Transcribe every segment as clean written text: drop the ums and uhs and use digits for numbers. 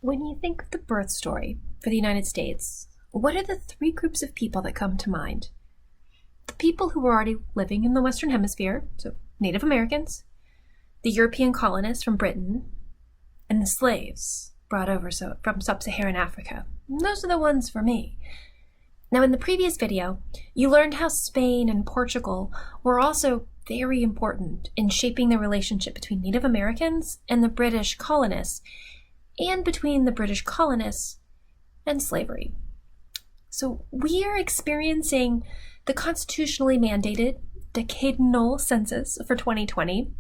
When you think of the birth story for the United States, what are the three groups of people that come to mind? The people who were already living in the Western Hemisphere, so Native Americans, the European colonists from Britain, and the slaves brought over from sub-Saharan Africa. And those are the ones for me. Now, in the previous video, you learned how Spain and Portugal were also very important in shaping the relationship between Native Americans and the British colonists, and between the British colonists and slavery. So we are experiencing the constitutionally mandated decadal census for 2020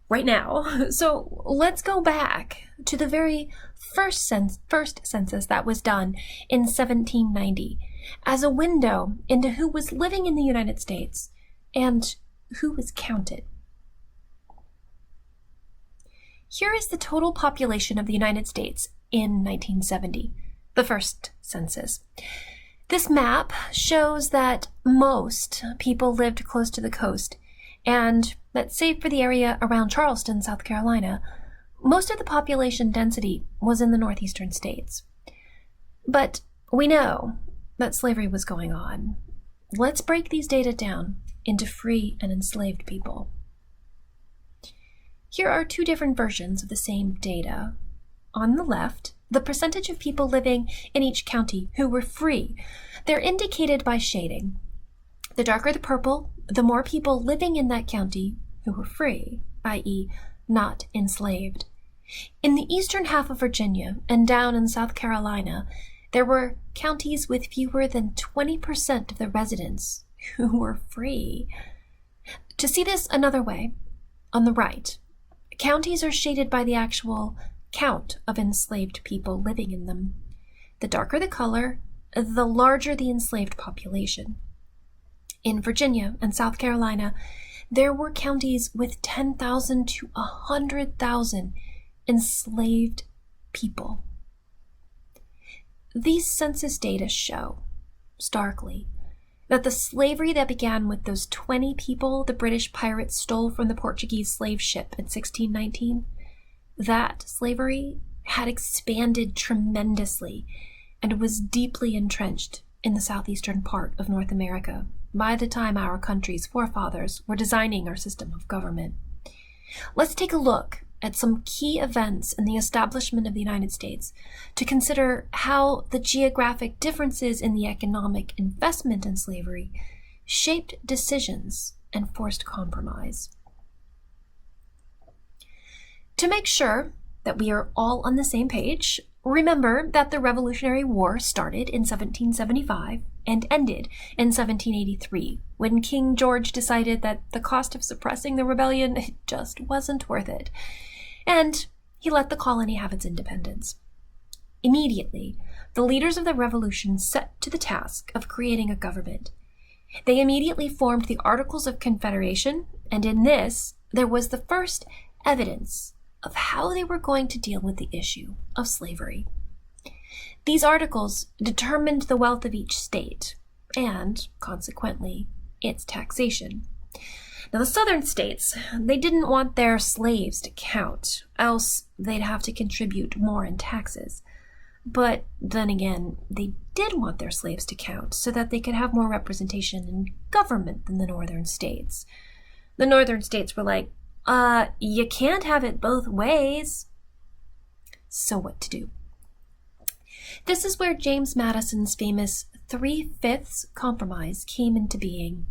right now. So let's go back to the very first census that was done in 1790 as a window into who was living in the United States and who was counted. Here is the total population of the United States in 1970, the first census. This map shows that most people lived close to the coast, and that save for the area around Charleston, South Carolina, most of the population density was in the northeastern states. But we know that slavery was going on. Let's break these data down into free and enslaved people. Here are two different versions of the same data. On the left, the percentage of people living in each county who were free. They're indicated by shading. The darker the purple, the more people living in that county who were free, i.e. not enslaved. In the eastern half of Virginia and down in South Carolina, there were counties with fewer than 20% of the residents who were free. To see this another way, on the right, counties are shaded by the actual count of enslaved people living in them. The darker the color, the larger the enslaved population. In Virginia and South Carolina, there were counties with 10,000 to 100,000 enslaved people. These census data show, starkly, that the slavery that began with those 20 people the British pirates stole from the Portuguese slave ship in 1619, that slavery had expanded tremendously and was deeply entrenched in the southeastern part of North America by the time our country's forefathers were designing our system of government. Let's take a look at some key events in the establishment of the United States to consider how the geographic differences in the economic investment in slavery shaped decisions and forced compromise. To make sure that we are all on the same page, remember that the Revolutionary War started in 1775 and ended in 1783, when King George decided that the cost of suppressing the rebellion just wasn't worth it, and he let the colony have its independence. Immediately, the leaders of the revolution set to the task of creating a government. They immediately formed the Articles of Confederation, and in this, there was the first evidence of how they were going to deal with the issue of slavery. These articles determined the wealth of each state, and, consequently, its taxation. Now, the southern states, they didn't want their slaves to count, else they'd have to contribute more in taxes. But then again, they did want their slaves to count so that they could have more representation in government than the northern states. The northern states were like, you can't have it both ways. So what to do? This is where James Madison's famous 3/5 compromise came into being.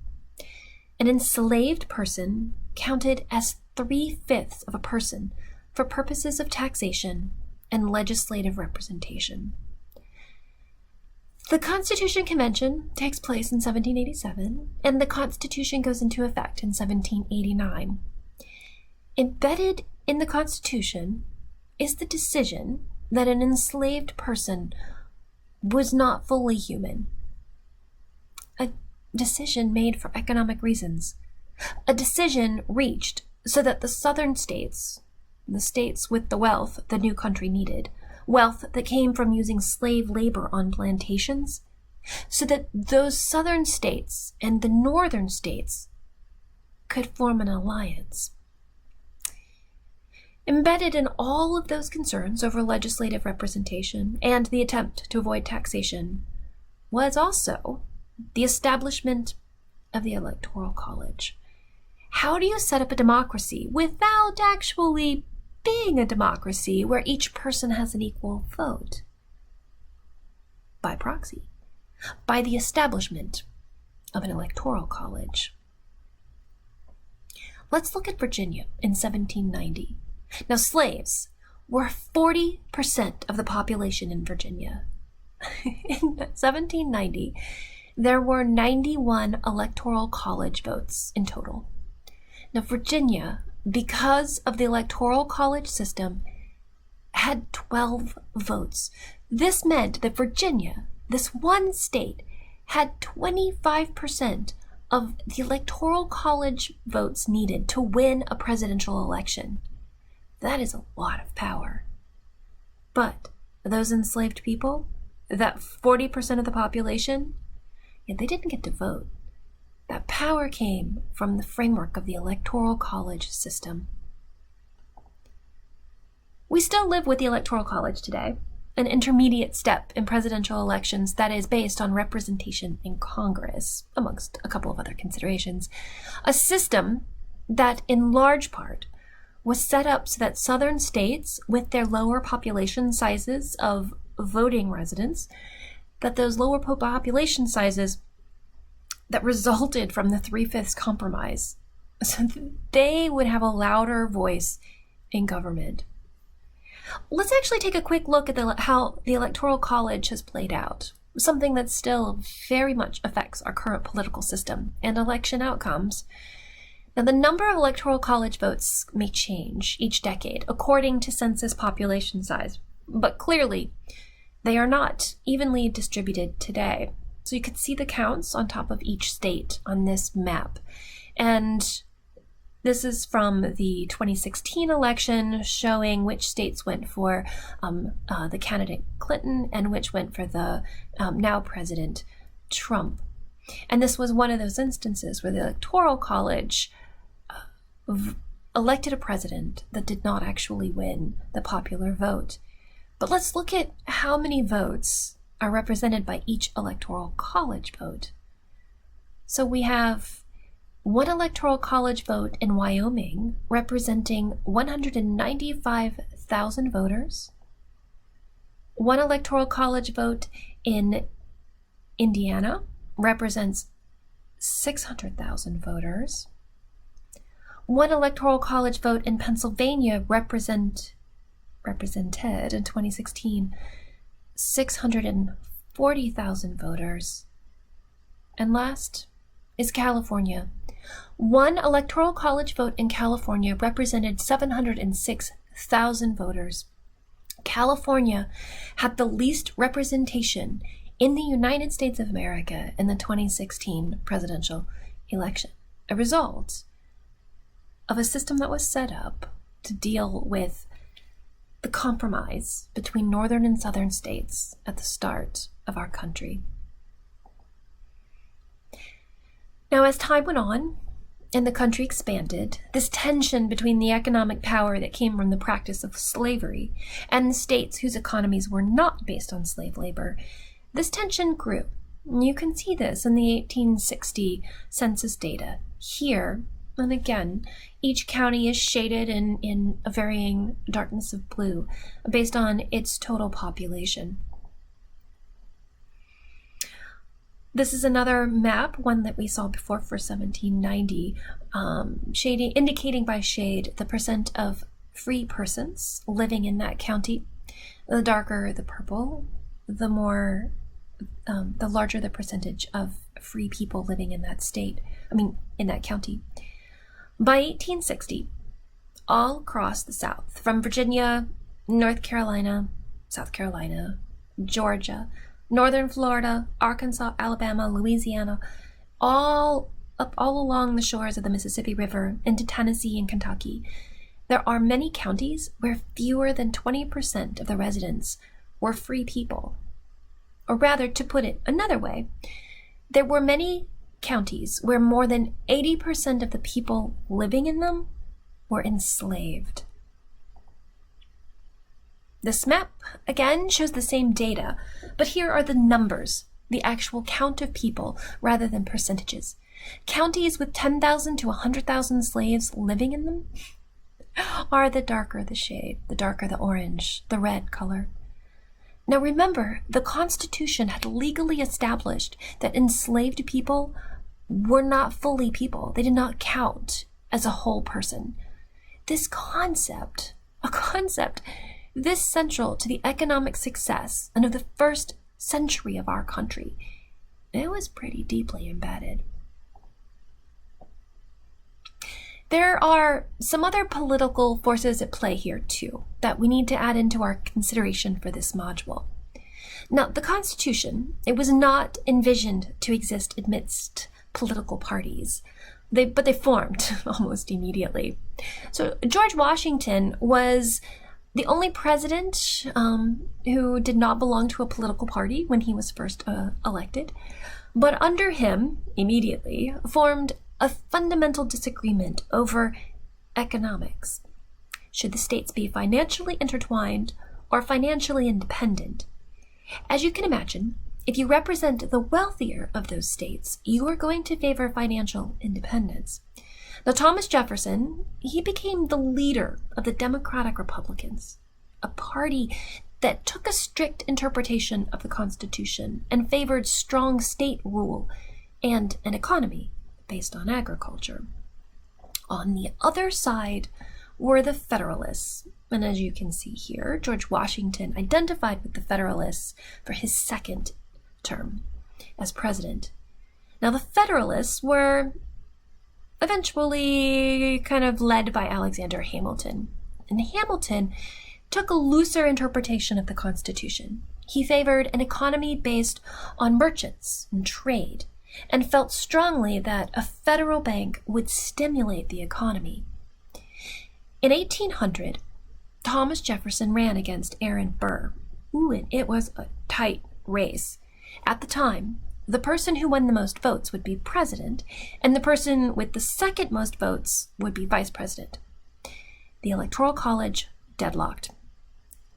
An enslaved person counted as 3/5 of a person for purposes of taxation and legislative representation. The Constitution Convention takes place in 1787, and the Constitution goes into effect in 1789. Embedded in the Constitution is the decision that an enslaved person was not fully human. A decision made for economic reasons. A decision reached so that the southern states, the states with the wealth the new country needed, wealth that came from using slave labor on plantations, so that those southern states and the northern states could form an alliance. Embedded in all of those concerns over legislative representation and the attempt to avoid taxation was also the establishment of the Electoral College. How do you set up a democracy without actually being a democracy where each person has an equal vote? By proxy, by the establishment of an Electoral College. Let's look at Virginia in 1790. Now, slaves were 40% of the population in Virginia. In 1790, there were 91 Electoral College votes in total. Now, Virginia, because of the Electoral College system, had 12 votes. This meant that Virginia, this one state, had 25% of the Electoral College votes needed to win a presidential election. That is a lot of power. But those enslaved people, that 40% of the population, they didn't get to vote. That power came from the framework of the Electoral College system. We still live with the Electoral College today, an intermediate step in presidential elections that is based on representation in Congress, amongst a couple of other considerations. A system that, in large part, was set up so that southern states, with their lower population sizes of voting residents, that those lower population sizes that resulted from the 3/5 compromise, so they would have a louder voice in government. Let's actually take a quick look at how the Electoral College has played out, something that still very much affects our current political system and election outcomes. Now, the number of Electoral College votes may change each decade according to census population size, but clearly they are not evenly distributed today. So you could see the counts on top of each state on this map. And this is from the 2016 election, showing which states went for the candidate Clinton and which went for the now President Trump. And this was one of those instances where the Electoral College elected a president that did not actually win the popular vote. But let's look at how many votes are represented by each Electoral College vote. So we have one Electoral College vote in Wyoming representing 195,000 voters. One Electoral College vote in Indiana represents 600,000 voters. One Electoral College vote in Pennsylvania represented in 2016 640,000 voters. And last is California. One Electoral College vote in California represented 706,000 voters. California had the least representation in the United States of America in the 2016 presidential election, a result of a system that was set up to deal with the compromise between northern and southern states at the start of our country. Now, as time went on and the country expanded, this tension between the economic power that came from the practice of slavery and the states whose economies were not based on slave labor, this tension grew. You can see this in the 1860 census data. Here, and again, each county is shaded in a varying darkness of blue based on its total population. This is another map, one that we saw before for 1790, indicating by shade the percent of free persons living in that county. The darker the purple, the larger the percentage of free people living in that in that county. By 1860, all across the South, from Virginia, North Carolina, South Carolina, Georgia, Northern Florida, Arkansas, Alabama, Louisiana, all along the shores of the Mississippi River into Tennessee and Kentucky, there are many counties where fewer than 20% of the residents were free people. Or rather, to put it another way, there were many counties where more than 80% of the people living in them were enslaved. This map, again, shows the same data, but here are the numbers, the actual count of people, rather than percentages. Counties with 10,000 to 100,000 slaves living in them are the darker the shade, the darker the orange, the red color. Now remember, the Constitution had legally established that enslaved people were not fully people. They did not count as a whole person. This concept, this central to the economic success and of the first century of our country, it was pretty deeply embedded. There are some other political forces at play here, too, that we need to add into our consideration for this module. Now, the Constitution, it was not envisioned to exist amidst political parties, but they formed almost immediately. So George Washington was the only president who did not belong to a political party when he was first elected, but under him, immediately, formed a fundamental disagreement over economics. Should the states be financially intertwined or financially independent? As you can imagine, if you represent the wealthier of those states, you are going to favor financial independence. Now, Thomas Jefferson, he became the leader of the Democratic Republicans, a party that took a strict interpretation of the Constitution and favored strong state rule and an economy based on agriculture. On the other side were the Federalists, and as you can see here, George Washington identified with the Federalists for his second term as president. Now, the Federalists were eventually kind of led by Alexander Hamilton, and Hamilton took a looser interpretation of the Constitution. He favored an economy based on merchants and trade, and felt strongly that a federal bank would stimulate the economy. In 1800, Thomas Jefferson ran against Aaron Burr. And it was a tight race. At the time, the person who won the most votes would be president, and the person with the second most votes would be vice president. The Electoral College deadlocked.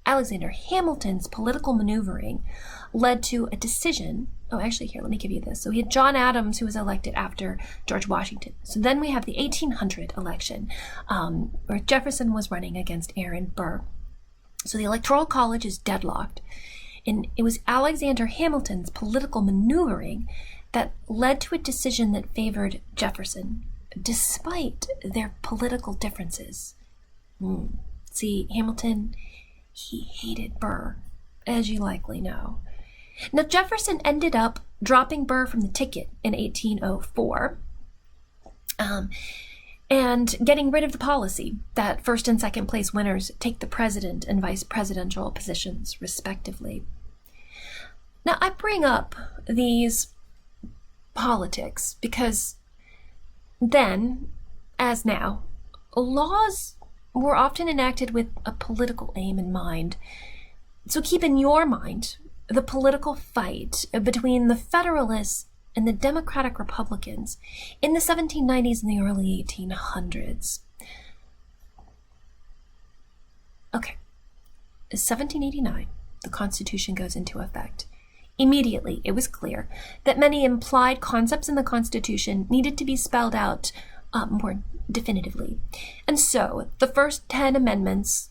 Alexander Hamilton's political maneuvering led to a decision. Oh, actually, here, let me give you this. So we had John Adams, who was elected after George Washington. So then we have the 1800 election, where Jefferson was running against Aaron Burr. So the Electoral College is deadlocked. And it was Alexander Hamilton's political maneuvering that led to a decision that favored Jefferson, despite their political differences. See, Hamilton, he hated Burr, as you likely know. Now, Jefferson ended up dropping Burr from the ticket in 1804 and getting rid of the policy that first and second place winners take the president and vice presidential positions, respectively. Now, I bring up these politics because then, as now, laws were often enacted with a political aim in mind. So keep in your mind the political fight between the Federalists and the Democratic Republicans in the 1790s and the early 1800s. Okay, 1789, the Constitution goes into effect. Immediately, it was clear that many implied concepts in the Constitution needed to be spelled out more definitively. And so the first 10 amendments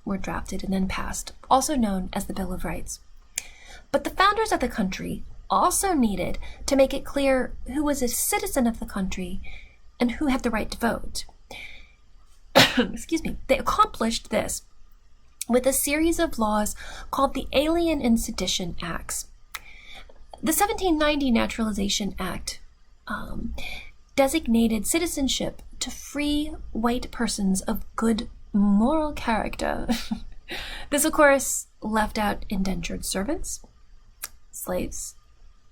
were drafted and then passed, also known as the Bill of Rights. But the founders of the country also needed to make it clear who was a citizen of the country and who had the right to vote. Excuse me. They accomplished this with a series of laws called the Alien and Sedition Acts. The 1790 Naturalization Act designated citizenship to free white persons of good moral character. This, of course, left out indentured servants, slaves,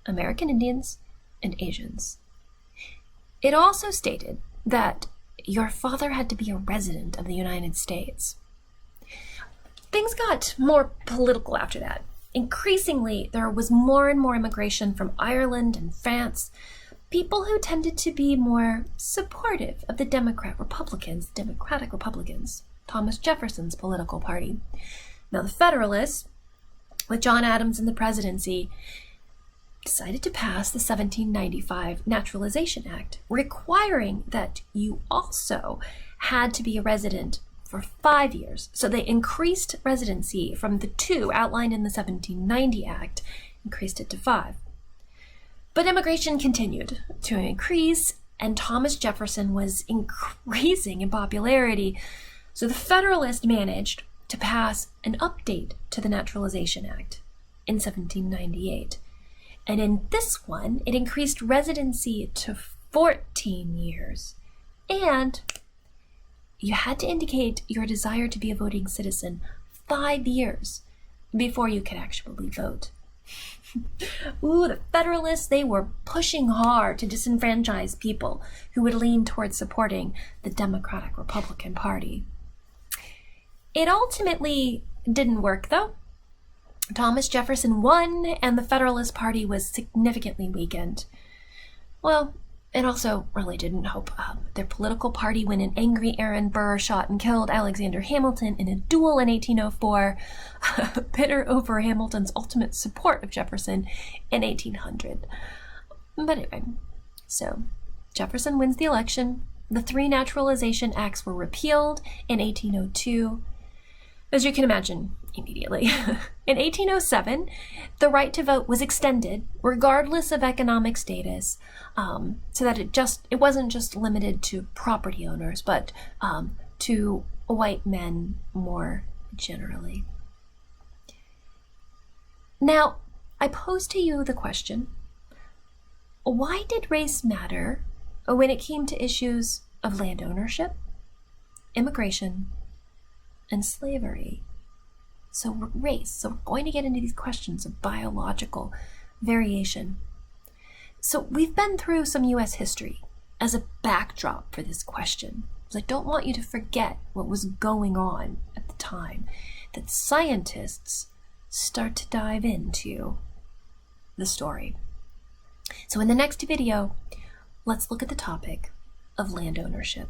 American Indians, and Asians. It also stated that your father had to be a resident of the United States. Things got more political after that. Increasingly, there was more and more immigration from Ireland and France, people who tended to be more supportive of the Democratic Republicans. Thomas Jefferson's political party. Now, the Federalists, with John Adams in the presidency, decided to pass the 1795 Naturalization Act, requiring that you also had to be a resident for 5 years. So they increased residency from the 2 outlined in the 1790 Act, increased it to 5. But immigration continued to increase, and Thomas Jefferson was increasing in popularity. So the Federalists managed to pass an update to the Naturalization Act in 1798. And in this one, it increased residency to 14 years. And you had to indicate your desire to be a voting citizen 5 years before you could actually vote. Ooh, the Federalists, they were pushing hard to disenfranchise people who would lean towards supporting the Democratic Republican Party. It ultimately didn't work, though. Thomas Jefferson won, and the Federalist Party was significantly weakened. Well, it also really didn't help their political party when an angry Aaron Burr shot and killed Alexander Hamilton in a duel in 1804, bitter over Hamilton's ultimate support of Jefferson in 1800. But anyway, so Jefferson wins the election. The 3 Naturalization Acts were repealed in 1802. As you can imagine, immediately. In 1807, the right to vote was extended, regardless of economic status, so that it wasn't just limited to property owners, but to white men more generally. Now, I pose to you the question, why did race matter when it came to issues of land ownership, immigration, and slavery? So race. So we're going to get into these questions of biological variation. So we've been through some U.S. history as a backdrop for this question, because I don't want you to forget what was going on at the time that scientists start to dive into the story. So in the next video, let's look at the topic of land ownership.